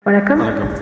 வணக்கம். வணக்கம்.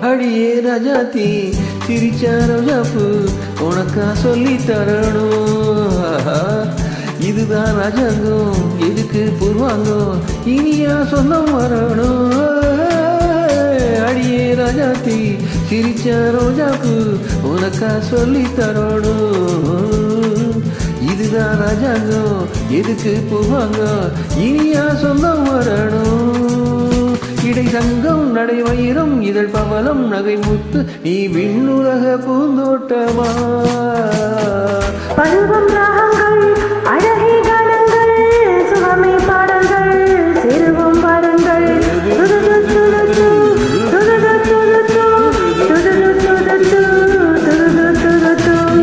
அடியே ராஜாத்தி சிரிச்சா ரோஜாப்பு உனக்கா சொல்லி தரணும். இதுதான் ராஜாங்கம், எதுக்கு பூர்வாங்கம், இனியா சொந்தம் வரணும். அடியே ராஜாத்தி சிரிச்சா ரோஜாப்பு உனக்கா சொல்லி தரணும். இதுதான் ராஜாங்கம், எதுக்கு பூர்வாங்கம், இனியா சொந்தம் வரணும். இடை சங்கம் நடை வைரம் இதழ் பவளம் நகை முத்து நீ விண்ணுலக பூந்தோட்டமா. பருவம் ராகங்கள் அழகே கானங்கள் சுகமே பாடல்கள் சிறுவம் பாருங்கள்.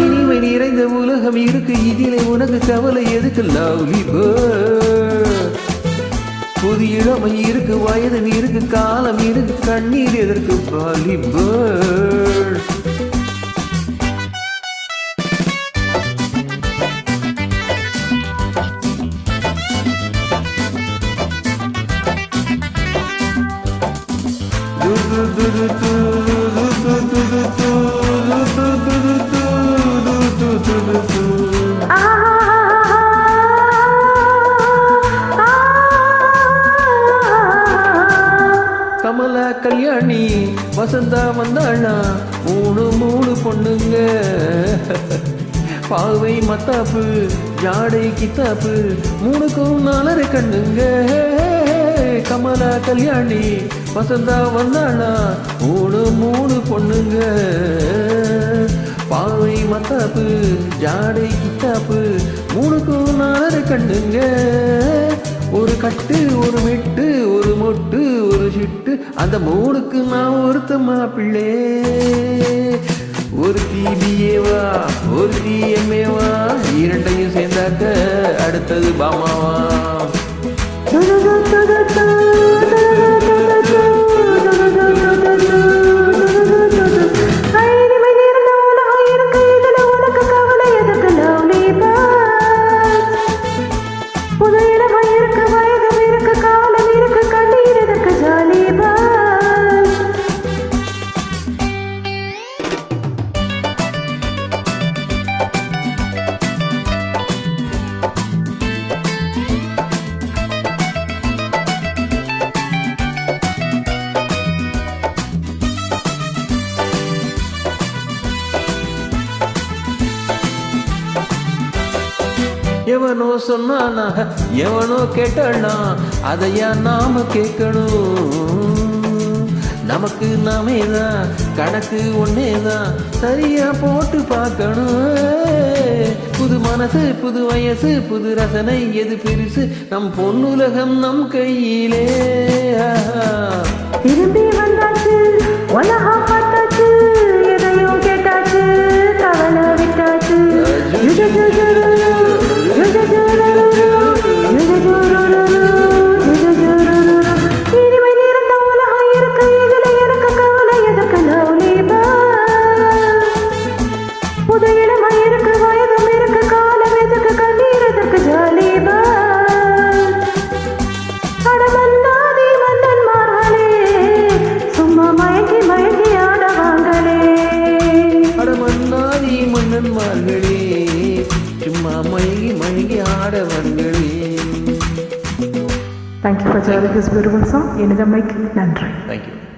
இனிமை நிறைந்த உலகம் இருக்கு, இதிலே உனக்கு கவலை எதுக்கு? Lovely bird. புது இளமை இருக்கு, வயது இருக்கு, காலம் இருக்கு, கண்ணீர் எதற்கு? Polly bird. கமலா கல்யாணி வசந்தா வந்தாளா, மூணு பொண்ணுங்க. பாவை மத்தாப்பு ஜாடை கித்தாப்பு, மூணுக்கும் 4 கண்ணுங்க. கமலா கல்யாணி வசந்தா வந்தாளா, மூணு பொண்ணுங்க. பாவை மத்தாப்பு ஜாடை கித்தாப்பு, மூணுக்கும் 4 கண்ணுங்க. ஒரு கட்டு ஒரு மெட்டு ஒரு மொட்டு ஒரு சிட்டு, அந்த 3க்கு நான் ஒருத்தமா பிள்ளை. ஒரு டிபிஏவா ஒரு டிஎம்ஏவா, இரண்டையும் சேர்ந்தாக்க அடுத்தது பாமாவா. எவனோ சொன்னானா எவனோ கேட்டானா, அதையா நாம கேட்கணும். நமக்கு நாமேதான் கணக்கு ஒன்னேதான் சரியா போட்டு பார்க்கணும். புது மனசு புது வயசு புது ரசனை எது பெருசு, நம் பொன்னுலகம் நம் கையிலே. திரும்பி வந்தாச்சு சும்மா மயங்கி மயங்கி ஆட வருங்களே. Thank you for sharing this beautiful song. என்னிடம் மைக் நன்றி. தேங்க்யூ.